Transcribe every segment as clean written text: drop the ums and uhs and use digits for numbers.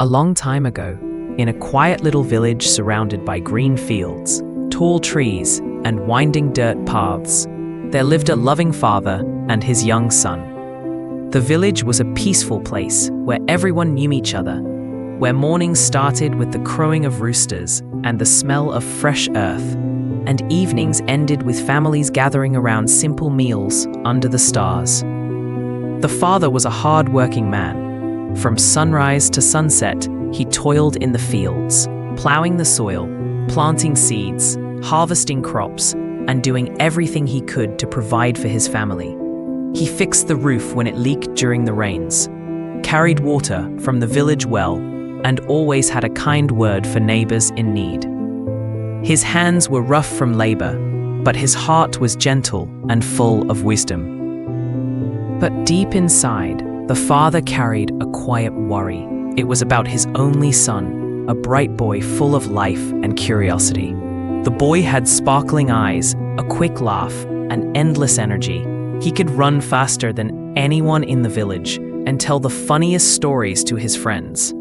A long time ago, in a quiet little village surrounded by green fields, tall trees, and winding dirt paths, there lived a loving father and his young son. The village was a peaceful place where everyone knew each other, where mornings started with the crowing of roosters and the smell of fresh earth, and evenings ended with families gathering around simple meals under the stars. The father was a hard-working man. From sunrise to sunset, he toiled in the fields, plowing the soil, planting seeds, harvesting crops, and doing everything he could to provide for his family. He fixed the roof when it leaked during the rains, carried water from the village well, and always had a kind word for neighbors in need. His hands were rough from labor, but his heart was gentle and full of wisdom. But deep inside, the father carried a quiet worry. It was about his only son, a bright boy full of life and curiosity. The boy had sparkling eyes, a quick laugh, and endless energy. He could run faster than anyone in the village and tell the funniest stories to his friends.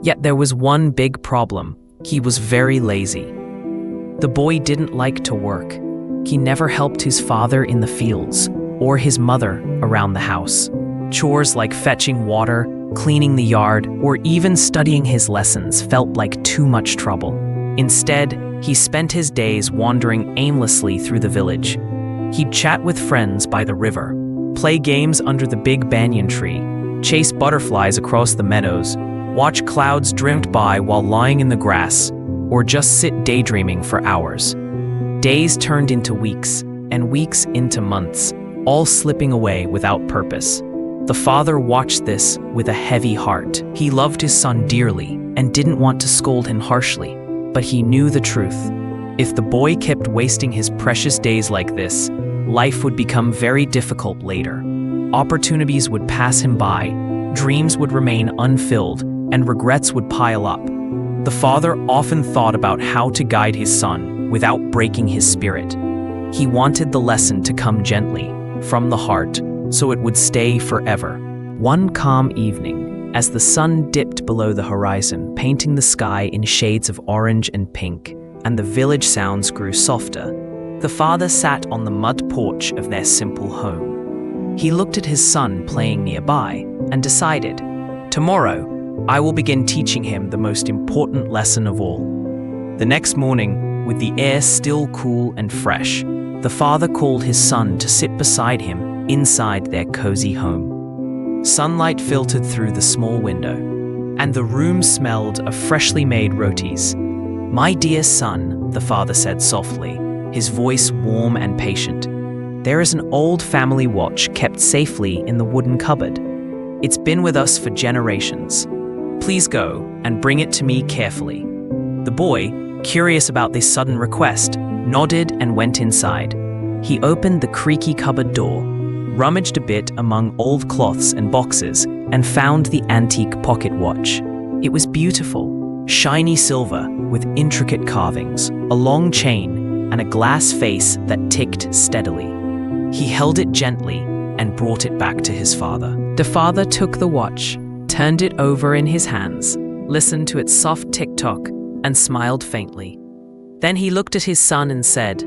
Yet there was one big problem. He was very lazy. The boy didn't like to work. He never helped his father in the fields or his mother around the house. Chores like fetching water, cleaning the yard, or even studying his lessons felt like too much trouble. Instead, he spent his days wandering aimlessly through the village. He'd chat with friends by the river, play games under the big banyan tree, chase butterflies across the meadows, watch clouds drift by while lying in the grass, or just sit daydreaming for hours. Days turned into weeks, and weeks into months, all slipping away without purpose. The father watched this with a heavy heart. He loved his son dearly and didn't want to scold him harshly, but he knew the truth. If the boy kept wasting his precious days like this, life would become very difficult later. Opportunities would pass him by, dreams would remain unfilled, and regrets would pile up. The father often thought about how to guide his son without breaking his spirit. He wanted the lesson to come gently, from the heart, so it would stay forever. One calm evening, as the sun dipped below the horizon, painting the sky in shades of orange and pink, and the village sounds grew softer, the father sat on the mud porch of their simple home. He looked at his son playing nearby and decided, tomorrow, I will begin teaching him the most important lesson of all. The next morning, with the air still cool and fresh, the father called his son to sit beside him inside their cozy home. Sunlight filtered through the small window, and the room smelled of freshly made rotis. "My dear son," the father said softly, his voice warm and patient, "there is an old family watch kept safely in the wooden cupboard. It's been with us for generations. Please go and bring it to me carefully." The boy, curious about this sudden request, nodded and went inside. He opened the creaky cupboard door, rummaged a bit among old cloths and boxes, and found the antique pocket watch. It was beautiful, shiny silver with intricate carvings, a long chain, and a glass face that ticked steadily. He held it gently and brought it back to his father. The father took the watch, turned it over in his hands, listened to its soft tick-tock, and smiled faintly. Then he looked at his son and said,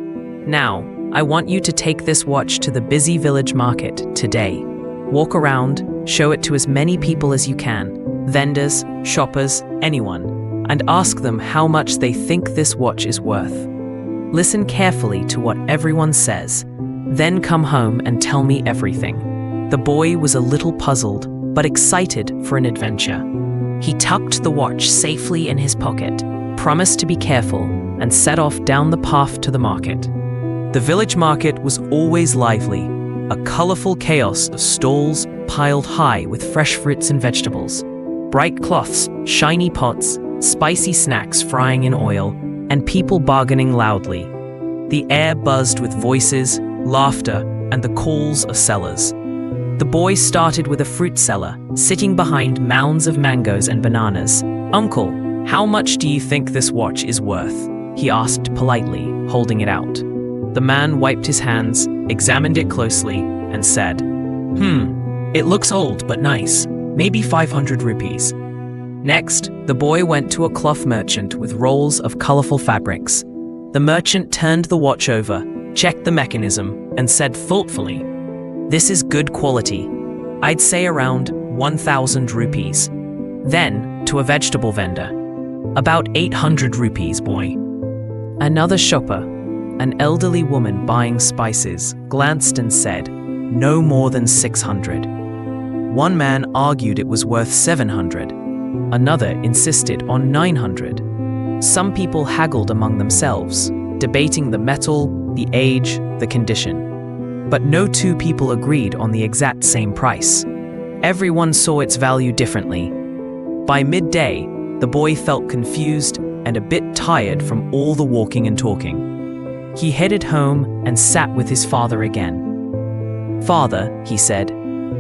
"Now, I want you to take this watch to the busy village market today. Walk around, show it to as many people as you can, vendors, shoppers, anyone, and ask them how much they think this watch is worth. Listen carefully to what everyone says, then come home and tell me everything." The boy was a little puzzled, but excited for an adventure. He tucked the watch safely in his pocket, promised to be careful, and set off down the path to the market. The village market was always lively, a colorful chaos of stalls piled high with fresh fruits and vegetables, bright cloths, shiny pots, spicy snacks frying in oil, and people bargaining loudly. The air buzzed with voices, laughter, and the calls of sellers. The boy started with a fruit seller, sitting behind mounds of mangoes and bananas. "Uncle, how much do you think this watch is worth?" he asked politely, holding it out. The man wiped his hands, examined it closely, and said, It looks old but nice. Maybe 500 rupees." Next, the boy went to a cloth merchant with rolls of colorful fabrics. The merchant turned the watch over, checked the mechanism, and said thoughtfully, "This is good quality. I'd say around 1,000 rupees. Then, to a vegetable vendor, "About 800 rupees, boy." Another shopper, an elderly woman buying spices, glanced and said, "No more than 600. One man argued it was worth 700. Another insisted on 900. Some people haggled among themselves, debating the metal, the age, the condition. But no two people agreed on the exact same price. Everyone saw its value differently. By midday, the boy felt confused and a bit tired from all the walking and talking. He headed home and sat with his father again. "Father," he said,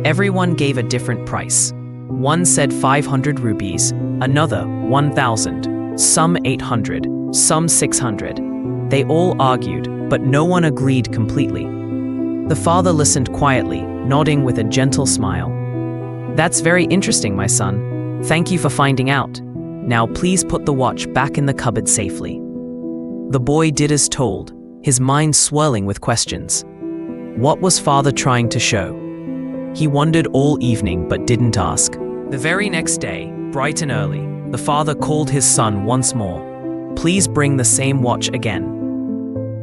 "everyone gave a different price. One said 500 rupees, another 1,000, some 800, some 600. They all argued, but no one agreed completely." The father listened quietly, nodding with a gentle smile. "That's very interesting, my son. Thank you for finding out. Now please put the watch back in the cupboard safely." The boy did as told, his mind swirling with questions. What was father trying to show? He wondered all evening but didn't ask. The very next day, bright and early, the father called his son once more. "Please bring the same watch again."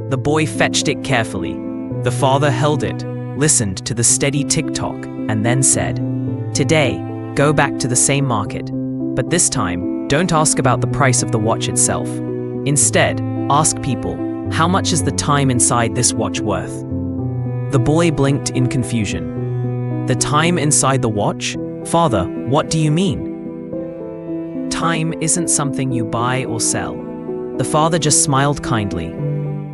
The boy fetched it carefully. The father held it, listened to the steady tick-tock, and then said, "Today, go back to the same market, but this time, don't ask about the price of the watch itself. Instead, ask people, how much is the time inside this watch worth?" The boy blinked in confusion. "The time inside the watch? Father, what do you mean?" "Time isn't something you buy or sell." The father just smiled kindly.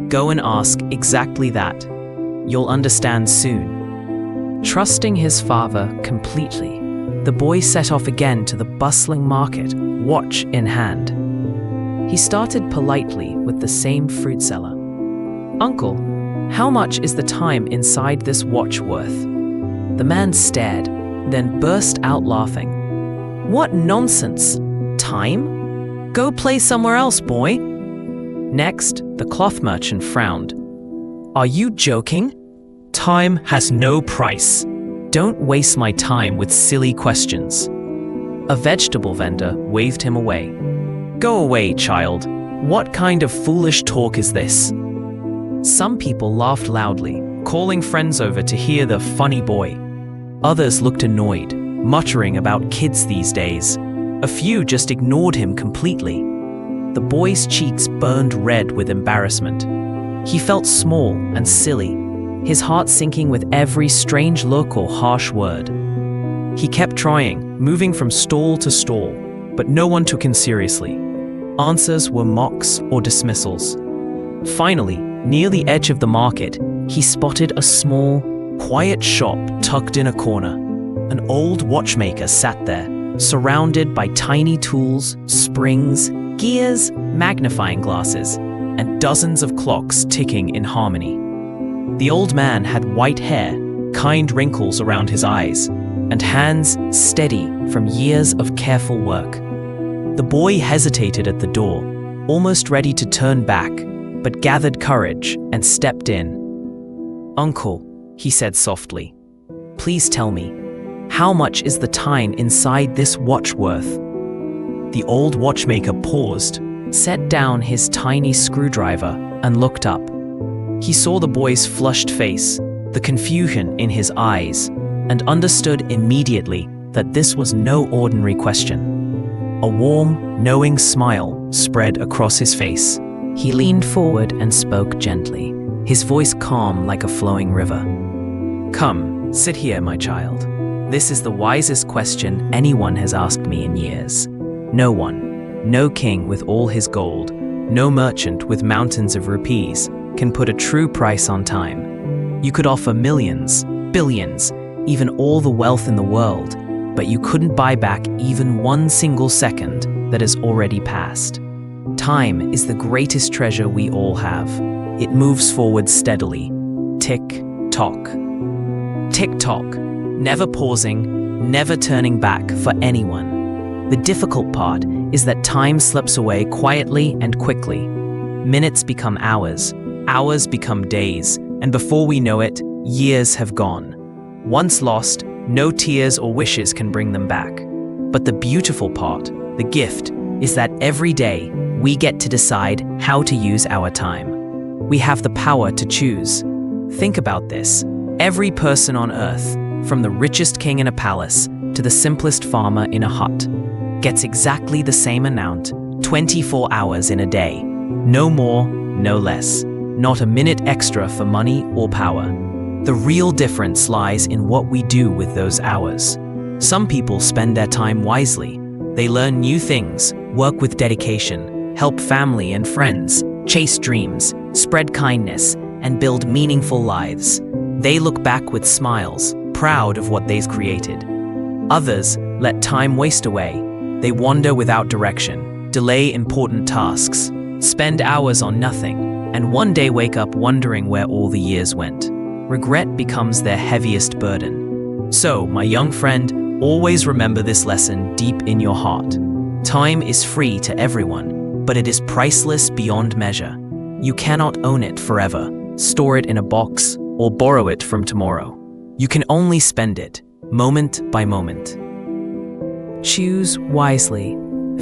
"Go and ask exactly that. You'll understand soon." Trusting his father completely, the boy set off again to the bustling market, watch in hand. He started politely with the same fruit seller. "Uncle, how much is the time inside this watch worth?" The man stared, then burst out laughing. "What nonsense! Time? Go play somewhere else, boy." Next, the cloth merchant frowned. "Are you joking? Time has no price. Don't waste my time with silly questions." A vegetable vendor waved him away. "Go away, child. What kind of foolish talk is this?" Some people laughed loudly, calling friends over to hear the funny boy. Others looked annoyed, muttering about kids these days. A few just ignored him completely. The boy's cheeks burned red with embarrassment. He felt small and silly, his heart sinking with every strange look or harsh word. He kept trying, moving from stall to stall, but no one took him seriously. Answers were mocks or dismissals. Finally, near the edge of the market, he spotted a small, quiet shop tucked in a corner. An old watchmaker sat there, surrounded by tiny tools, springs, gears, magnifying glasses, and dozens of clocks ticking in harmony. The old man had white hair, kind wrinkles around his eyes, and hands steady from years of careful work. The boy hesitated at the door, almost ready to turn back, but gathered courage and stepped in. "Uncle," he said softly, "please tell me, how much is the time inside this watch worth?" The old watchmaker paused, set down his tiny screwdriver, and looked up. He saw the boy's flushed face, the confusion in his eyes, and understood immediately that this was no ordinary question. A warm, knowing smile spread across his face. He leaned forward and spoke gently, his voice calm like a flowing river. "Come, sit here, my child. This is the wisest question anyone has asked me in years. No one, no king with all his gold, no merchant with mountains of rupees, can put a true price on time. You could offer millions, billions, even all the wealth in the world, but you couldn't buy back even one single second that has already passed. Time is the greatest treasure we all have. It moves forward steadily. Tick-tock. Tick-tock. Never pausing, never turning back for anyone. The difficult part is that time slips away quietly and quickly. Minutes become hours, hours become days, and before we know it, years have gone. Once lost, no tears or wishes can bring them back. But the beautiful part, the gift, is that every day we get to decide how to use our time. We have the power to choose. Think about this. Every person on earth, from the richest king in a palace to the simplest farmer in a hut, gets exactly the same amount, 24 hours in a day. No more, no less. Not a minute extra for money or power. The real difference lies in what we do with those hours. Some people spend their time wisely. They learn new things, work with dedication, help family and friends, chase dreams, spread kindness, and build meaningful lives. They look back with smiles, proud of what they've created. Others let time waste away. They wander without direction, delay important tasks, spend hours on nothing, and one day wake up wondering where all the years went. Regret becomes their heaviest burden. So, my young friend, always remember this lesson deep in your heart. Time is free to everyone, but it is priceless beyond measure. You cannot own it forever, store it in a box, or borrow it from tomorrow. You can only spend it, moment by moment. Choose wisely.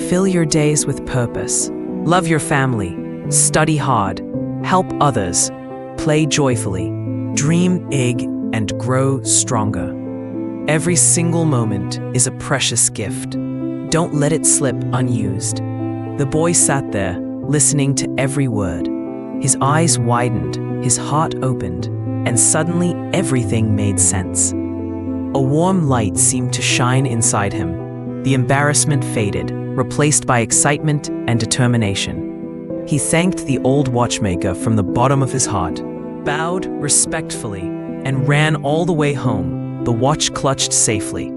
Fill your days with purpose. Love your family. Study hard. Help others. Play joyfully. Dream big and grow stronger. Every single moment is a precious gift. Don't let it slip unused. The boy sat there, listening to every word. His eyes widened, his heart opened, and suddenly everything made sense. A warm light seemed to shine inside him. The embarrassment faded, replaced by excitement and determination. He thanked the old watchmaker from the bottom of his heart, bowed respectfully, and ran all the way home, the watch clutched safely.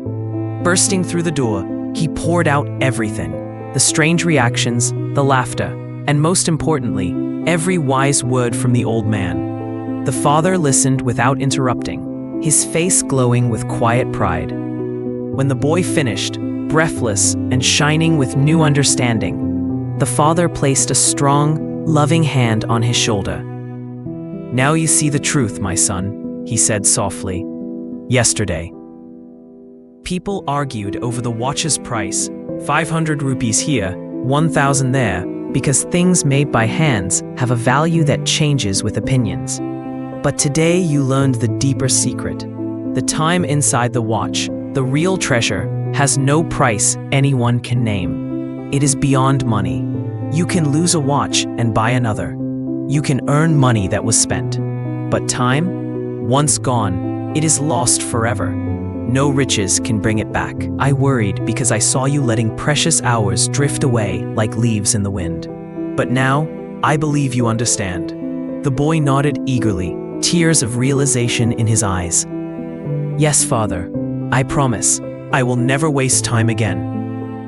Bursting through the door, he poured out everything, the strange reactions, the laughter, and most importantly, every wise word from the old man. The father listened without interrupting, his face glowing with quiet pride. When the boy finished, breathless and shining with new understanding, the father placed a strong, loving hand on his shoulder. "Now you see the truth, my son," he said softly. "Yesterday, people argued over the watch's price, 500 rupees here, 1,000 there, because things made by hands have a value that changes with opinions. But today you learned the deeper secret. The time inside the watch, the real treasure, has no price anyone can name. It is beyond money. You can lose a watch and buy another. You can earn money that was spent. But time? Once gone, it is lost forever. No riches can bring it back. I worried because I saw you letting precious hours drift away like leaves in the wind. But now, I believe you understand." The boy nodded eagerly, tears of realization in his eyes. "Yes, Father, I promise. I will never waste time again."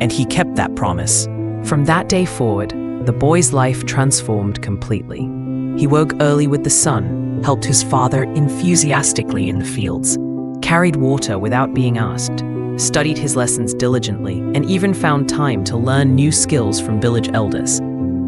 And he kept that promise. From that day forward, the boy's life transformed completely. He woke early with the sun, helped his father enthusiastically in the fields, carried water without being asked, studied his lessons diligently, and even found time to learn new skills from village elders.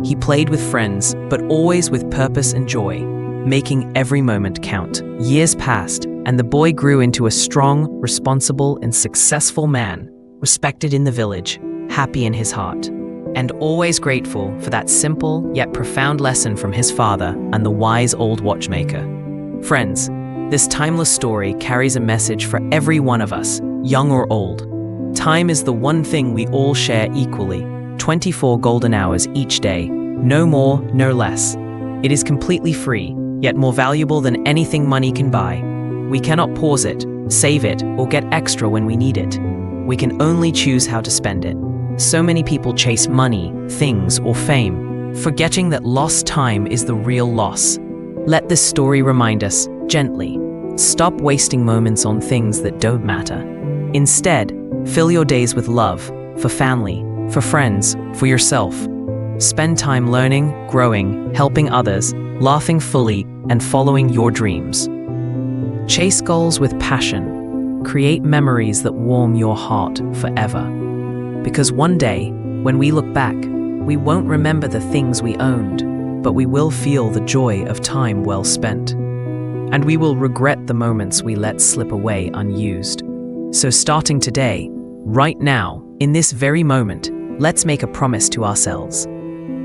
He played with friends, but always with purpose and joy, making every moment count. Years passed, and the boy grew into a strong, responsible, and successful man, respected in the village, happy in his heart, and always grateful for that simple yet profound lesson from his father and the wise old watchmaker. Friends, this timeless story carries a message for every one of us, young or old. Time is the one thing we all share equally, 24 golden hours each day, no more, no less. It is completely free, yet more valuable than anything money can buy. We cannot pause it, save it, or get extra when we need it. We can only choose how to spend it. So many people chase money, things, or fame, forgetting that lost time is the real loss. Let this story remind us, gently, stop wasting moments on things that don't matter. Instead, fill your days with love, for family, for friends, for yourself. Spend time learning, growing, helping others, laughing fully, and following your dreams. Chase goals with passion. Create memories that warm your heart forever. Because one day, when we look back, we won't remember the things we owned, but we will feel the joy of time well spent. And we will regret the moments we let slip away unused. So starting today, right now, in this very moment, let's make a promise to ourselves.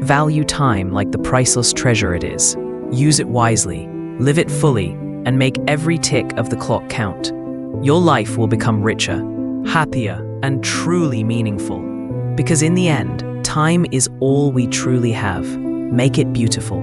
Value time like the priceless treasure it is. Use it wisely, live it fully, and make every tick of the clock count. Your life will become richer, happier, and truly meaningful. Because in the end, time is all we truly have. Make it beautiful.